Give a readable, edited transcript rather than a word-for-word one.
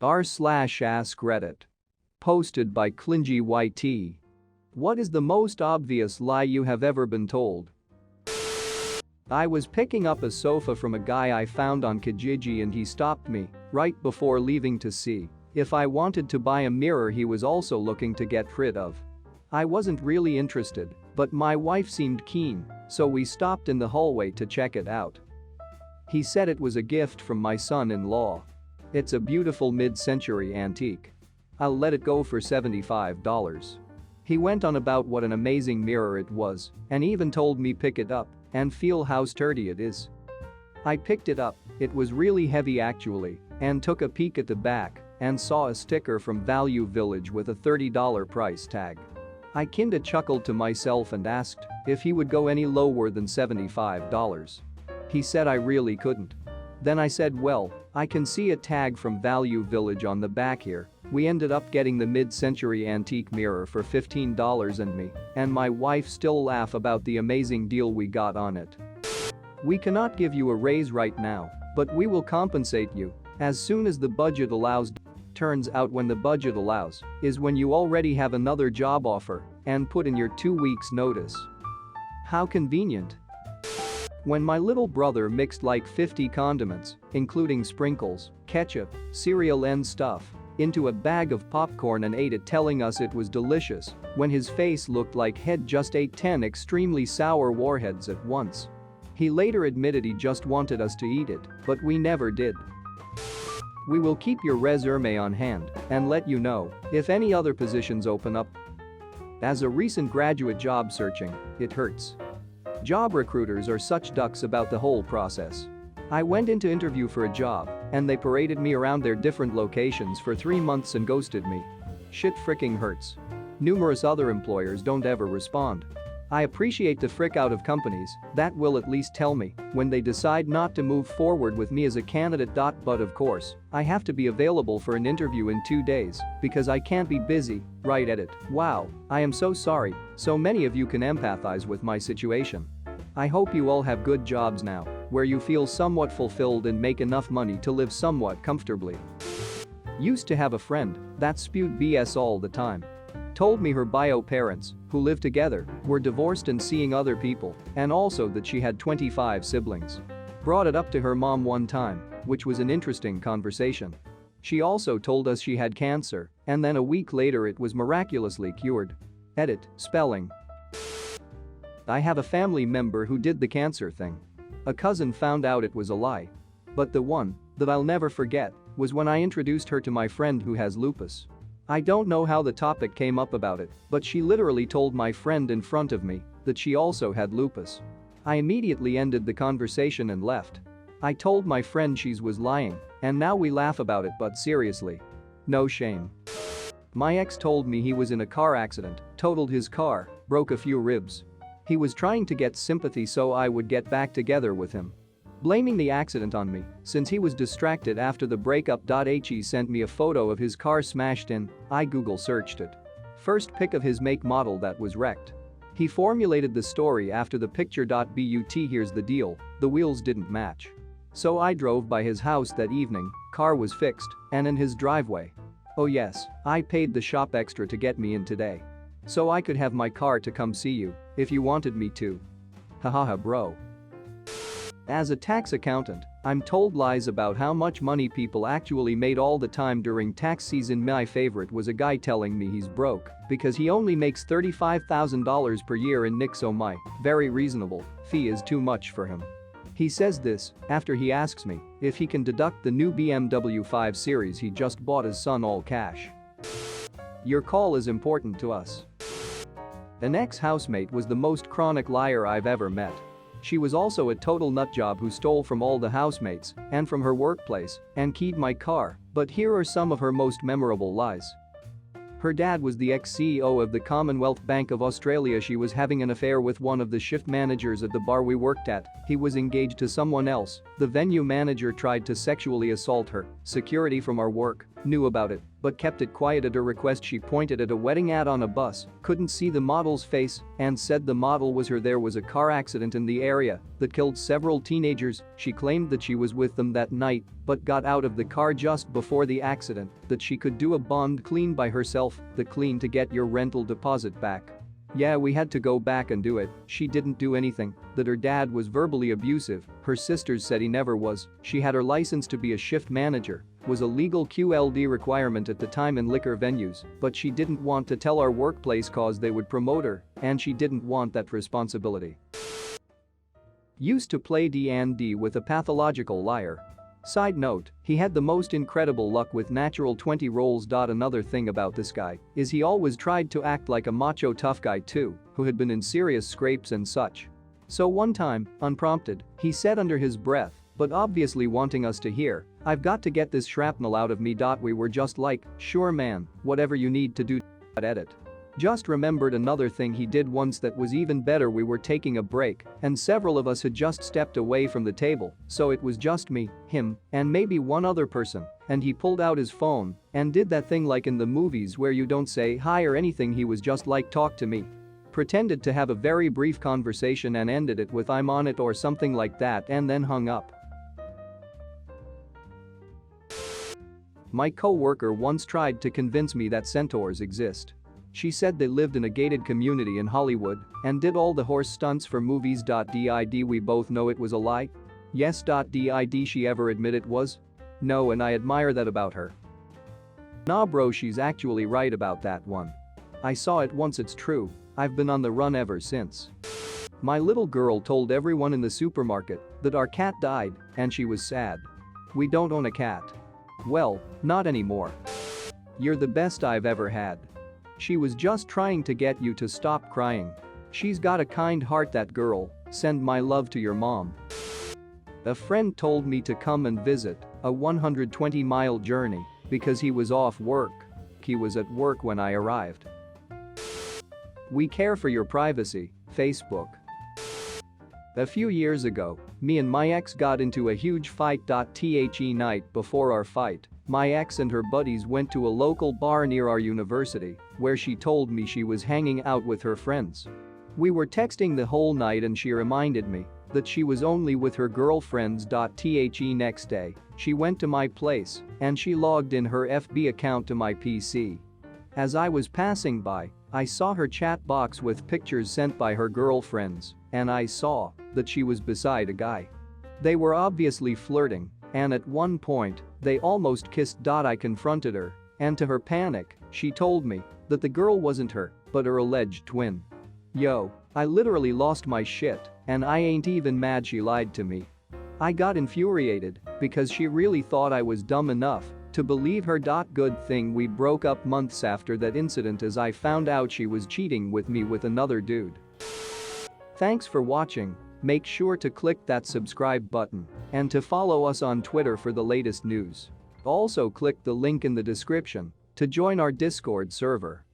r/AskReddit. Posted by Clingy YT. What is the most obvious lie you have ever been told? I was picking up a sofa from a guy I found on Kijiji and he stopped me right before leaving to see if I wanted to buy a mirror he was also looking to get rid of. I wasn't really interested, but my wife seemed keen, so we stopped in the hallway to check it out. He said it was a gift from my son-in-law. It's a beautiful mid-century antique. I'll let it go for $75. He went on about what an amazing mirror it was and even told me pick it up and feel how sturdy it is. I picked it up, it was really heavy actually, and took a peek at the back and saw a sticker from Value Village with a $30 price tag. I kinda chuckled to myself and asked if he would go any lower than $75. He said I really couldn't. Then I said, well, I can see a tag from Value Village on the back here. We ended up getting the mid-century antique mirror for $15 and me and my wife still laugh about the amazing deal we got on it. We cannot give you a raise right now, but we will compensate you as soon as the budget allows. Turns out when the budget allows is when you already have another job offer and put in your 2 weeks notice. How convenient. When my little brother mixed like 50 condiments, including sprinkles, ketchup, cereal and stuff, into a bag of popcorn and ate it telling us it was delicious, when his face looked like he'd just ate 10 extremely sour warheads at once. He later admitted he just wanted us to eat it, but we never did. We will keep your resume on hand and let you know if any other positions open up. As a recent graduate job searching, it hurts. Job recruiters are such ducks about the whole process. I went in to interview for a job and they paraded me around their different locations for 3 months and ghosted me. Shit fricking hurts. Numerous other employers don't ever respond. I appreciate the frick out of companies that will at least tell me when they decide not to move forward with me as a candidate. But of course, I have to be available for an interview in 2 days because I can't be busy, right? Edit. Wow, I am so sorry, so many of you can empathize with my situation. I hope you all have good jobs now where you feel somewhat fulfilled and make enough money to live somewhat comfortably. Used to have a friend that spewed BS all the time. Told me her bio parents, who lived together, were divorced and seeing other people, and also that she had 25 siblings. Brought it up to her mom one time, which was an interesting conversation. She also told us she had cancer, and then a week later it was miraculously cured. Edit, spelling. I have a family member who did the cancer thing. A cousin found out it was a lie. But the one that I'll never forget was when I introduced her to my friend who has lupus. I don't know how the topic came up about it, but she literally told my friend in front of me that she also had lupus. I immediately ended the conversation and left. I told my friend she was lying, and now we laugh about it, but seriously. No shame. My ex told me he was in a car accident, totaled his car, broke a few ribs. He was trying to get sympathy so I would get back together with him. Blaming the accident on me, since he was distracted after the breakup. He sent me a photo of his car smashed in. I Google searched it. First pic of his make model that was wrecked. He formulated the story after the picture. But here's the deal, the wheels didn't match. So I drove by his house that evening, car was fixed, and in his driveway. Oh yes, I paid the shop extra to get me in today. So I could have my car to come see you, if you wanted me to. Hahaha bro. As a tax accountant, I'm told lies about how much money people actually made all the time during tax season. My favorite was a guy telling me he's broke because he only makes $35,000 per year in Nick, so my very reasonable fee is too much for him. He says this after he asks me if he can deduct the new BMW 5 Series he just bought his son all cash. Your call is important to us. An ex-housemate was the most chronic liar I've ever met. She was also a total nutjob who stole from all the housemates and from her workplace and keyed my car, but here are some of her most memorable lies. Her dad was the ex-CEO of the Commonwealth Bank of Australia. She was having an affair with one of the shift managers at the bar we worked at. He was engaged to someone else. The venue manager tried to sexually assault her. Security from our work knew about it, but kept it quiet at her request. She pointed at a wedding ad on a bus, couldn't see the model's face, and said the model was her. There was a car accident in the area that killed several teenagers. She claimed that she was with them that night, but got out of the car just before the accident, that she could do a bond clean by herself, the clean to get your rental deposit back. Yeah, we had to go back and do it. She didn't do anything, that her dad was verbally abusive, her sisters said he never was. She had her license to be a shift manager, was a legal QLD requirement at the time in liquor venues, but she didn't want to tell our workplace cause they would promote her, and she didn't want that responsibility. Used to play D&D with a pathological liar. Side note, he had the most incredible luck with natural 20 rolls. Another thing about this guy is he always tried to act like a macho tough guy too, who had been in serious scrapes and such. So one time, unprompted, he said under his breath, but obviously wanting us to hear, "I've got to get this shrapnel out of me." We were just like, "Sure man, whatever you need to do." Edit. Just remembered another thing he did once that was even better. We were taking a break, and several of us had just stepped away from the table, so it was just me, him, and maybe one other person, and he pulled out his phone and did that thing like in the movies where you don't say hi or anything. He was just like, "Talk to me." Pretended to have a very brief conversation and ended it with "I'm on it" or something like that, and then hung up. My co-worker once tried to convince me that centaurs exist. She said they lived in a gated community in Hollywood and did all the horse stunts for movies. Did we both know it was a lie? Yes. Did she ever admit it was? No, and I admire that about her. Nah bro, she's actually right about that one. I saw it once, it's true. I've been on the run ever since. My little girl told everyone in the supermarket that our cat died and she was sad. We don't own a cat. Well, not anymore. You're the best I've ever had. She was just trying to get you to stop crying. She's got a kind heart, that girl. Send my love to your mom. A friend told me to come and visit, a 120-mile journey, because he was off work. He was at work when I arrived. We care for your privacy, Facebook. A few years ago, me and my ex got into a huge fight. The night before our fight, my ex and her buddies went to a local bar near our university, where she told me she was hanging out with her friends. We were texting the whole night and she reminded me that she was only with her girlfriends. The next day, she went to my place and she logged in her FB account to my PC. As I was passing by, I saw her chat box with pictures sent by her girlfriends, and I saw that she was beside a guy. They were obviously flirting, and at one point, they almost kissed. I confronted her, and to her panic, she told me that the girl wasn't her, but her alleged twin. Yo, I literally lost my shit, and I ain't even mad she lied to me. I got infuriated because she really thought I was dumb enough to believe her. Good thing we broke up months after that incident, as I found out she was cheating with me with another dude. Thanks for watching. Make sure to click that subscribe button and to follow us on Twitter for the latest news. Also click the link in the description to join our Discord server.